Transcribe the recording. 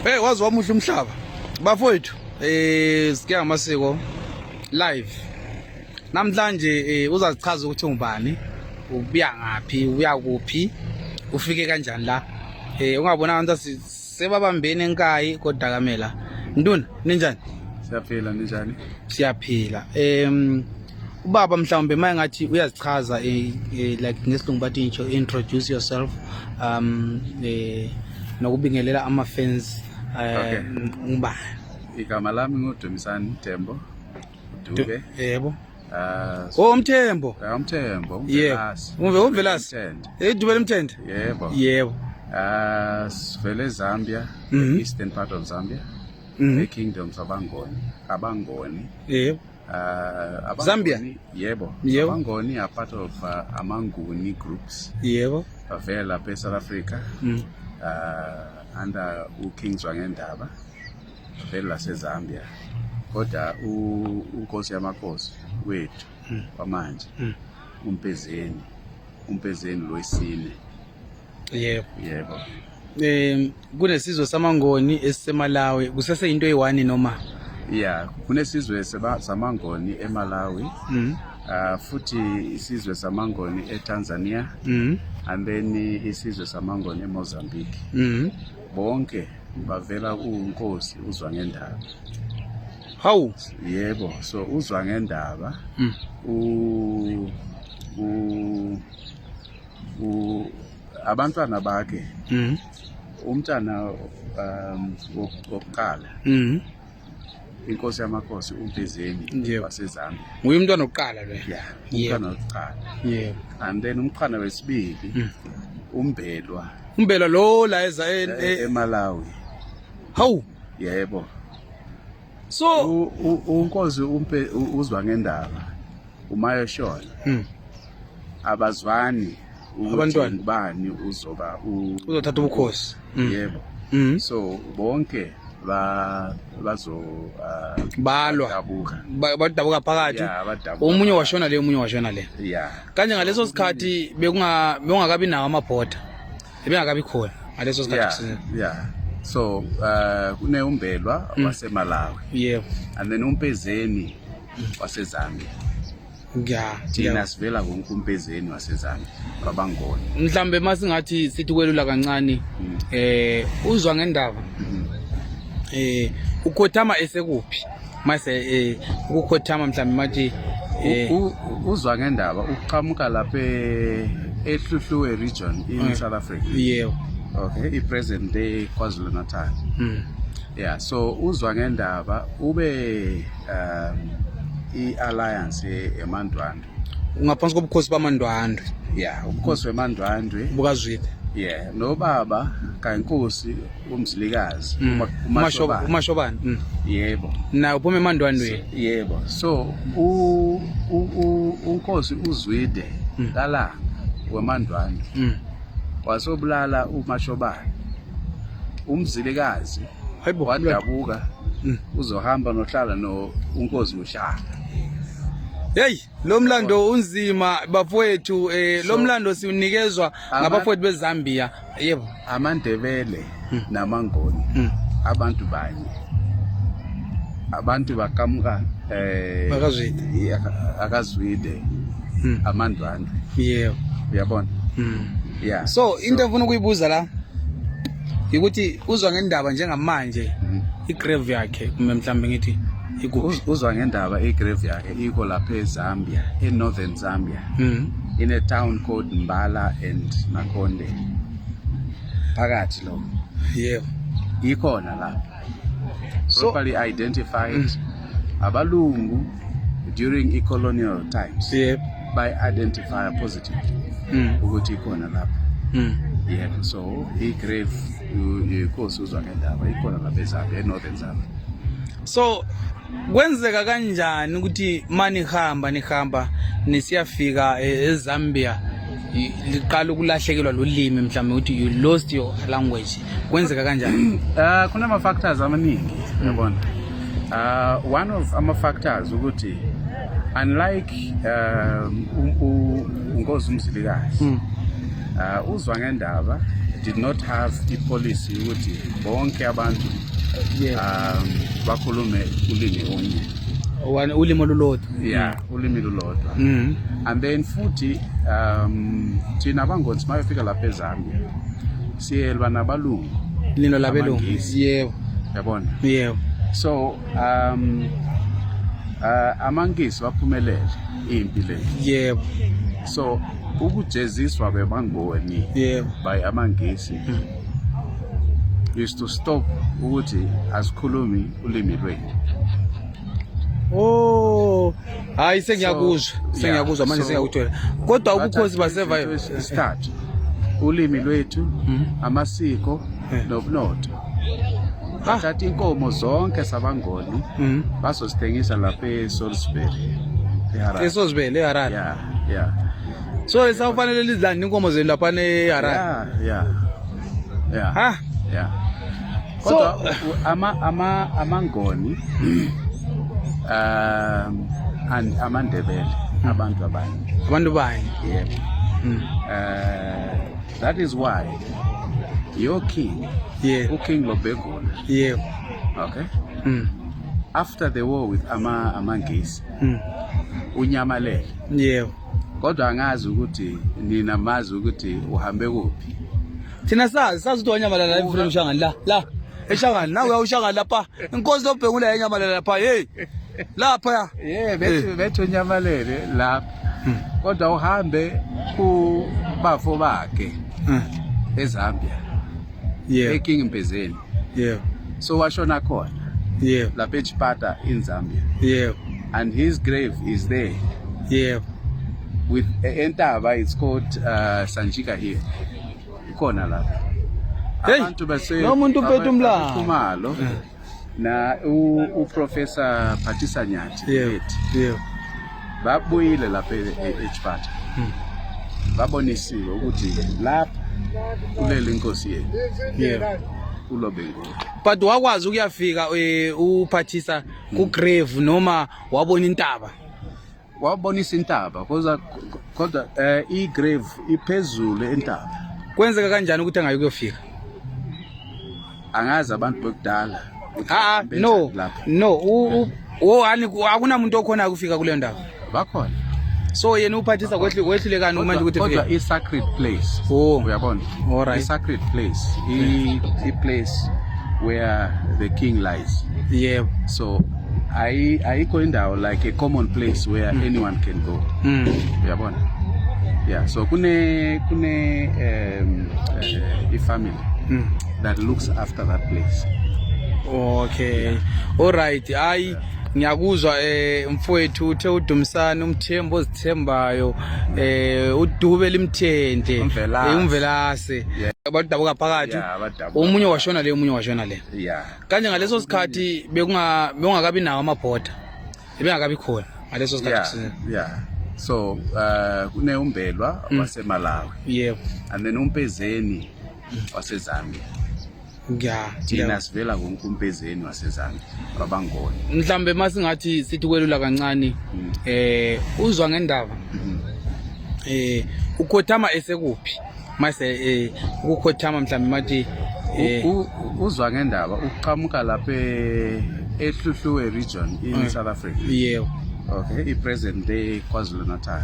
Hey wazi wamuhle umhlaba. Bafowethu sike ngamasiko live. Namhlanje uzazichaza ukuthi ungubani, ubuya ngapi, ubuya kuphi, ufike kanjani la. Ungabona abantu sebabambene enkayi kodwa kamela. Ntuna ninjani? Siyaphila ninjani? Siyaphila. Ubaba mhlawumbe maye ngathi uyazichaza like ngesilungu bathi introduce yourself nokubingelela ama fans ngubani? Igama lami nguDumisani Tembo Dube. Yebo. Umthembo. Umthembo. Yeah. Umvelasi. Dube lemthende. Yebo. Yebo. Sivele Zambia, eastern part of Zambia. The kingdoms of Abangoni. Yebo. Zambia? Zambia? Yebo. Yebo. Abangoni are part of Amanguni groups. Yebo. Bavela lapha eSouth Africa. Under uKing Zwangendaba. Bavela laseZambia. Kodwa uNkosi yamakhosi wethu kwamanje umpezeni loyisine. Yebo. Yebo. Kunesizwe samangoni esisemalawi kusese into eyiwani noma? Yeah, kunesizwe samangoni eMalawi. Futhi isizwe samangoni eTanzania. And then isizwe samangoni eMozambique. Bonke bavela kuNkosi uZwangendaba. How? Yebo, so uZwangendaba abantwana bakhe umntana wokuqala inkosi yamakhosi uMpezeni waseZambia nguye umntwana oqala lo. Yeah, umntwana wokuqala. Yebo. And then umqhana wesibili uMbelwa lo la eza eMalawi. How? Yebo. So unkosi uZwangendaba uMayoshona abazwani abantwana bani uzothatha ubukhosi. Yebo. So bonke balwa badabuka phakathi, omunye washona le. Yeah. Kanje ngaleso sikhathi bekungakabi nawo amabhoda, bengakabi khona ngaleso sikhathi. Yeah. So kune uMbelwa waseMalawi. Yebo. And then uMpezeni waseZambia. Yeah. Thina sivela kuMpezeni waseZambia abangoni. Mhlambe masingathi sithi kwelula kancane uZwangendaba ukhothama esekuphi mase ukukhothama mhlambe mathi uZwangendaba uqhamuka lapha eHluhluwe region in South Africa. Yebo. Okay, present day KwaZulu-Natal. Yeah, so uZwangendaba ube i-alliance eMandwandwe. Ngaphansi kobukhosi baMandwandwe. Yeah, ubukhosi beMandwandwe bukaZwide. Yeah, nobaba kaNkosi uMzilikazi uMashobane. Yebo. Na uphuma eMandwandwe. Yebo. So uNkosi uZwide lala weMandwandwe wasobulala uMashobane. uMzilikazi wadabuka uzohamba nohlala uNkosi uShaka. Hey, lo mlando unzima bafowethu, lo mlando siunikezwa ngabafowethu beZambia. Yebo. AmaNdebele naMangoni abantu banye. Abantu bakamuka bakaZwide. AkaZwide aMandwandwe. Yebo. Uyabona? Yeah. So into efuna ukuyibuza la ukuthi uZwangendaba njengamanje igrave yakhe mhlambe ngithi uZwangendaba igrave yakhe iko lapha eZambia, eNorthern Zambia. In a town called Mbala and Nakonde. Phakathi lo. Yebo. Ikhona lapha. Properly identified abalungu during colonial times. Yep. By identifier positively. Ukuthi ikhona lapha. Yeah, so igrave inkosi uZwangendaba ikhona lapha eZambia, eNorthern Zambia. So kwenzeka kanjani ukuthi nihamba nisiyafika eZambia liqala ukulahlekelwa lolimi mhlawumbe ukuthi you lost your language? Kwenzeka kanjani? Kuna ama factors amaningi yabona. One of ama factors ukuthi unlike uNkosi uMzilikazi uZwangendaba did not have policy ukuthi bonke abantu bakhulume ulimi onye ulimi olulodwa ulimi lulodwa and then futhi thina abangoni mayofika lapha eZambia siyelwa nabalungu lino labelungu yabona so amangisi baphumelele impilo so ukujeziswa kwebangoni by amangisi used to stop ukuthi asikhulumi ulimi lwethu. Hayi sengiyakuzwa manje sengiyakuthola kodwa ubukhosi baseva start ulimi lwethu amasiko nobunotho bathatha inkomo zonke sabangoni basosithengisa lapha eSalisbury eHarare so lesawufanele lizilanda inkomo zenu lapha eHarare kodwa amangoni and amandebele abantu abanye that is why your king uKing Lobegula okay after the war with amangisi unyamalele kodwa angazi ukuthi nina mazi ukuthi uhambe kuphi. Thina sazi ukuthi wanyamalala la emfuleni ushangani la eShangani nawe uyawushangana lapha inkosi Lobegula yanyamalala lapha lapha bethu nyamalele lapha kodwa uhambe ku bafo bakhe eZambia eKing Mpezeni so washona khona lapha eChipata in Zambia and his grave is there with entaba it's called Sanjika here khona lapha abantu base nomuntu uphethe umlalo na uprofessor Phatisa Nyathi babuyile lapha eChipata babonisiwe ukuthi lapha kulele inkosi yethu uLobegula but wakwazi ukuyafika uPhathisa ku grave noma wabona intaba wabonisa intaba kodwa I grave iphezulu entaba kwenzeka kanjani ukuthi angayukufika angazi abantu bekudala no akuna umuntu okhona ukufika kuleyo ndawo bakhona so yena uPhathisa kwehlulekani manje ukuthi kodwa I sacred place uyabona I sacred place I place where the king lies so ayikho indawo like a common place where anyone can go uyabona so kune a family that looks after that place. Okay all right ngiyakuzwa mfowethu uthe uDumisani umthembu ozithembayo uDube limthente umvelase abantu dabuka phakathi umunye washona le kanje ngaleso sikhathi bekungakabi nawo amabhoda ebengakabi khona ngaleso sikhathi so kune umbelwa waseMalawi and then uMpezeni waseZambia thina sivela kuMpezeni waseZambia babangoni mhlambe masingathi sithi kwelula kancane uzwa ngendaba ukhothama esekuphi mase ukukhothama mhlambe mathi uzwa ngendaba uqhamuka lapha eHluhluwe region in South Africa okay I present day KwaZulu-Natal